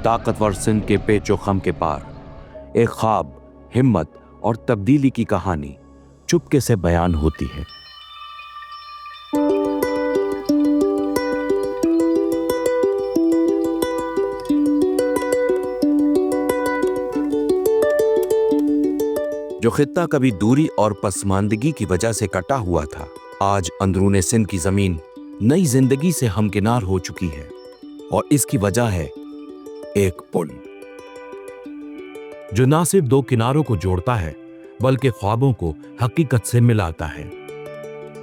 ताकतवर सिंध के पेचो खम के पार, एक ख्वाब, हिम्मत और तब्दीली की कहानी चुपके से बयान होती है। जो खित्ता कभी दूरी और पसमानदगी की वजह से कटा हुआ था, आज अंदरूने सिंध की जमीन नई जिंदगी से हमकिनार हो चुकी है। और इसकी वजह है एक पुल, जो ना सिर्फ दो किनारों को जोड़ता है बल्कि ख्वाबों को हकीकत से मिलाता है।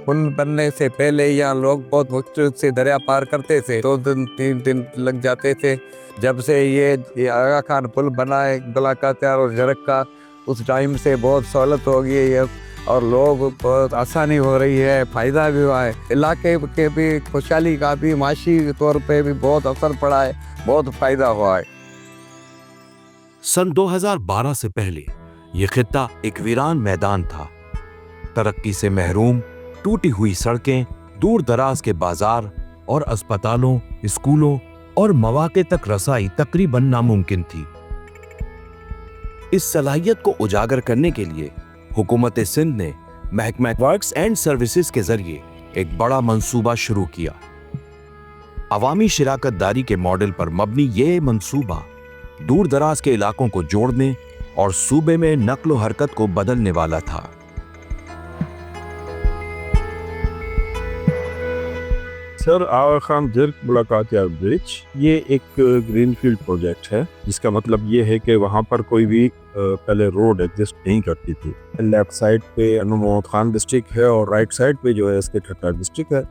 पुल बनने से पहले यहाँ लोग बहुत मुश्किल से दरिया पार करते थे, 2 दिन 3 दिन लग जाते थे। जब से ये आगा खान पुल बना है गलाका त्यार और जरक का, उस टाइम से बहुत सहूलत हो गई है और लोग बहुत आसानी हो रही है, फ़ायदा भी हुआ है। इलाके के भी खुशहाली का भी माशी तौर पे भी बहुत असर पड़ा है, बहुत फ़ायदा हुआ है। सन 2012 से पहले यह खित्ता एक वीरान मैदान था। तरक्की से महरूम, टूटी हुई सड़कें, दूर दराज के बाजार और अस्पतालों, स्कूलों और मौके तक रसाई तकरीबन नामुमकिन थी। इस सलाहियत को उजागर करने के लिए हुकूमत सिंध ने महकमा वर्क्स एंड सर्विसेज के जरिए एक बड़ा मंसूबा शुरू किया। अवामी शिराकत दारी के मॉडल पर मबनी ये मंसूबा दूर दराज के इलाकों को जोड़ने और सूबे में नक्लो हरकत को बदलने वाला था। सर, आगा खान जरक मुलाकात यार ब्रिज ये एक ग्रीनफील्ड प्रोजेक्ट है, जिसका मतलब ये है कि वहाँ पर कोई भी पहले रोड एग्जिस्ट नहीं करती थी। लेफ्ट साइड पे अनुमोद खान डिस्ट्रिक्ट है और राइट साइड पे जो है इसके ठट्टा डिस्ट्रिक्ट है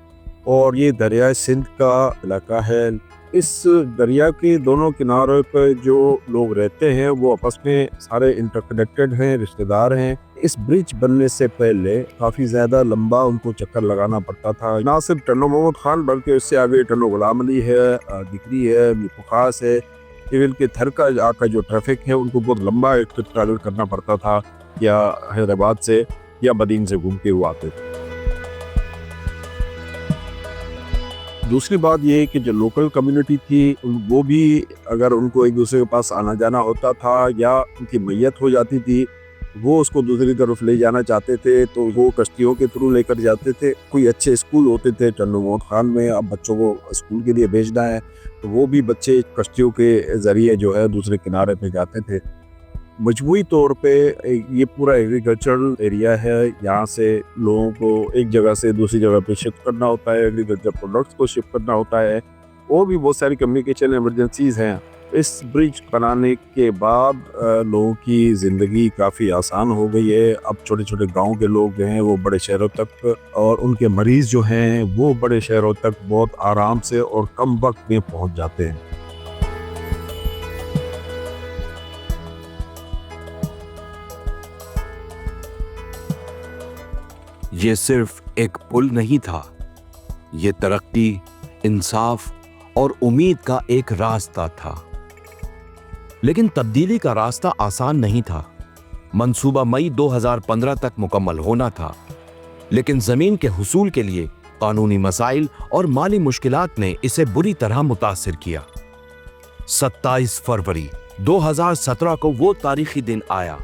और ये दरिया सिंध का इलाका है। इस दरिया के दोनों किनारों पर जो लोग रहते हैं वो आपस में सारे इंटरकनेक्टेड हैं, रिश्तेदार हैं। इस ब्रिज बनने से पहले काफ़ी ज़्यादा लंबा उनको चक्कर लगाना पड़ता था। ना सिर्फ टन्नो मोहम्मद खान बल्कि उससे आगे टन्नो गुलाम अली है, दिकरी है, मीपू खास है, इवन के थरका आका जो ट्रैफिक है उनको बहुत लंबा एक ट्रैवल करना पड़ता था, या हैदराबाद से या मदीन से घूम के वो आते थे। दूसरी बात ये है कि जो लोकल कम्युनिटी थी वो भी अगर उनको एक दूसरे के पास आना जाना होता था या उनकी मैयत हो जाती थी, वो उसको दूसरी तरफ ले जाना चाहते थे तो वो कश्तियों के थ्रू लेकर जाते थे। कोई अच्छे स्कूल होते थे टन्नो मोहम्मद खान में, अब बच्चों को स्कूल के लिए भेजना है तो वो भी बच्चे कश्तियों के ज़रिए जो है दूसरे किनारे पे जाते थे। मजमूई तौर पे ये पूरा एग्रीकल्चरल एरिया है। यहाँ से लोगों को एक जगह से दूसरी जगह पे शिफ्ट करना होता है, एग्रीकल्चर प्रोडक्ट्स को शिफ्ट करना होता है, और भी बहुत सारी कम्युनिकेशन एमरजेंसीज़ हैं। इस ब्रिज बनाने के बाद लोगों की ज़िंदगी काफ़ी आसान हो गई है। अब छोटे छोटे गांव के लोग जो हैं वो बड़े शहरों तक, और उनके मरीज़ जो हैं वो बड़े शहरों तक बहुत आराम से और कम वक्त में पहुंच जाते हैं। ये सिर्फ एक पुल नहीं था, ये तरक्की, इंसाफ और उम्मीद का एक रास्ता था। लेकिन तब्दीली का रास्ता आसान नहीं था। मंसूबा मई 2015 तक मुकम्मल होना था, लेकिन जमीन के हुसूल के लिए कानूनी मसाइल और माली मुश्किलात ने इसे बुरी तरह मुतासिर किया। 27 फरवरी 2017 को वो तारीखी दिन आया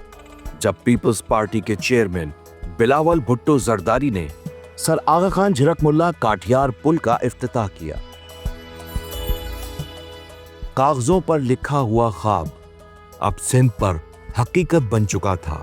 जब पीपल्स पार्टी के चेयरमैन बिलावल भुट्टो जरदारी ने सर आगा खान झरक मुल्ला काठियार पुल का इफ्तिताह किया। कागजों पर लिखा हुआ ख्वाब अब सिंध पर हकीकत बन चुका था।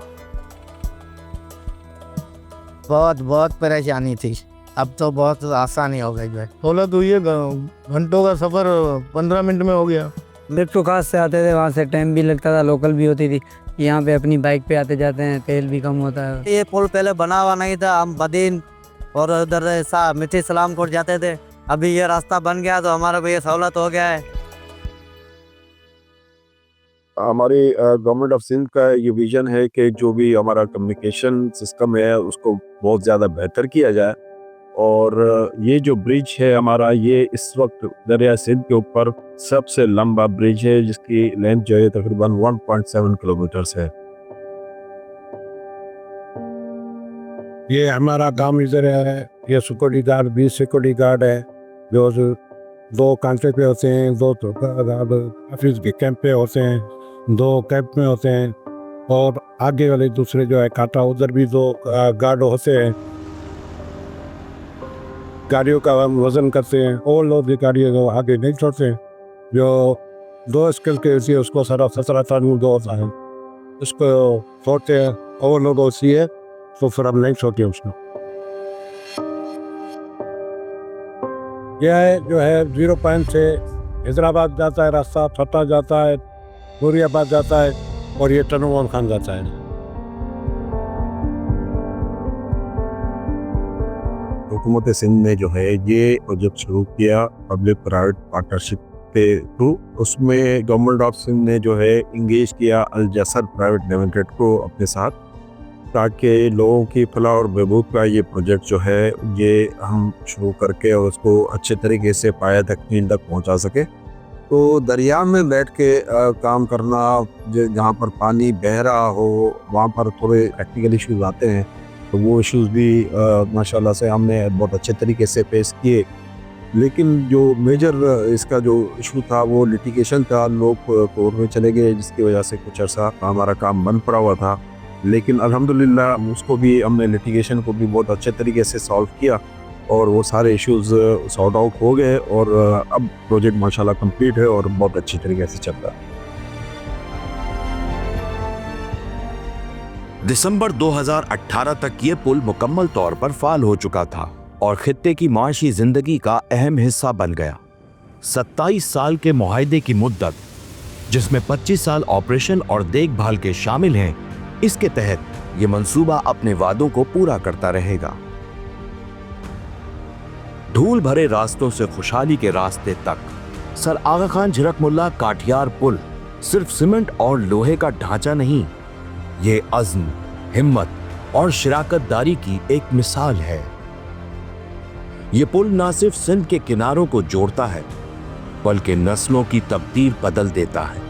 बहुत परेशानी थी, अब तो बहुत आसानी हो गई है। सहूलत हुई है, घंटों का सफ़र 15 मिनट में हो गया। मीपू खास से आते थे, वहाँ से टाइम भी लगता था, लोकल भी होती थी। यहाँ पे अपनी बाइक पे आते जाते हैं, तेल भी कम होता है। ये पुल पहले बना हुआ नहीं था, हम बदीन और उधर मिठी सलाम कोट जाते थे। अभी ये रास्ता बन गया तो हमारा भी ये सहूलत हो गया है। हमारी गवर्नमेंट ऑफ सिंध का ये विजन है कि जो भी हमारा कम्युनिकेशन सिस्टम है उसको बहुत ज़्यादा बेहतर किया जाए, और ये जो ब्रिज है हमारा, ये इस वक्त दरिया सिंध के ऊपर सबसे लंबा ब्रिज है, जिसकी लेंथ जो है तकरीबन 1.7 किलोमीटर है। ये हमारा काम इधर है, ये सिक्योरिटी गार्ड 20 सिक्योरिटी गार्ड है जो 2 कांटे पे होते हैं, 2 तो ऑफिस के कैंप पे होते हैं, 2 कैंप में होते हैं, और आगे वाले दूसरे जो है कांटा उधर भी 2 गार्ड होते हैं। गाड़ियों का हम वजन करते हैं, और लोग भी गाड़ियों को आगे नहीं छोड़ते हैं। जो 2 स्केल के होती है उसको 17 टन 2 होता है, उसको छोड़ते हैं, और लोग होती है तो फिर हम नहीं छोड़ते उसको। यह है जो है 0 पॉइंट से हैदराबाद जाता है रास्ता, फटा जाता है, गोरियाबाद जाता है, और ये टनवान खान जाता है। हुकूमत सिंध ने जो है ये प्रोजेक्ट शुरू किया पब्लिक प्राइवेट पार्टनरशिप के थ्रू। उसमें गवर्नमेंट ऑफ सिंध ने जो है इंगेज किया अल जसर प्राइवेट लिमिटेड को अपने साथ, ताकि लोगों की फलाह और बहबूद का ये प्रोजेक्ट जो है ये हम शुरू करके और उसको अच्छे तरीके से पाया तकमील तक पहुंचा सके। तो दरिया में बैठ के काम करना, जहाँ पर पानी बह रहा हो वहाँ पर थोड़े प्रैक्टिकल इश्यूज आते हैं, तो वो इश्यूज भी माशाल्लाह से हमने बहुत अच्छे तरीके से पेश किए। लेकिन जो मेजर इसका जो इशू था वो लिटिगेशन था, लोग कोर्ट में चले गए, जिसकी वजह से कुछ अर्सा हमारा काम बंद पड़ा हुआ था। लेकिन अल्हम्दुलिल्लाह उसको भी हमने लिटिगेशन को भी बहुत अच्छे तरीके से सॉल्व किया, और वो सारे इश्यूज सॉर्ट आउट हो गए, और अब प्रोजेक्ट माशाल्लाह कंप्लीट है और बहुत अच्छी तरीके से चल रहा है। दिसंबर 2018 तक ये पुल मुकम्मल तौर पर फाल हो चुका था और खित्ते की माशी जिंदगी का अहम हिस्सा बन गया। 27 साल के मुआहदे की मुद्दत, जिसमें 25 साल ऑपरेशन और देखभाल के शामिल हैं, इसके तहत ये मंसूबा अपने वादों को पूरा करता रहेगा। धूल भरे रास्तों से खुशहाली के रास्ते तक सर आगा खान झिरक मुल्ला काठियार पुल सिर्फ सीमेंट और लोहे का ढांचा नहीं, ये अज़्म, हिम्मत और शराकतदारी की एक मिसाल है। ये पुल ना सिर्फ सिंध के किनारों को जोड़ता है, बल्कि नस्लों की तकदीर बदल देता है।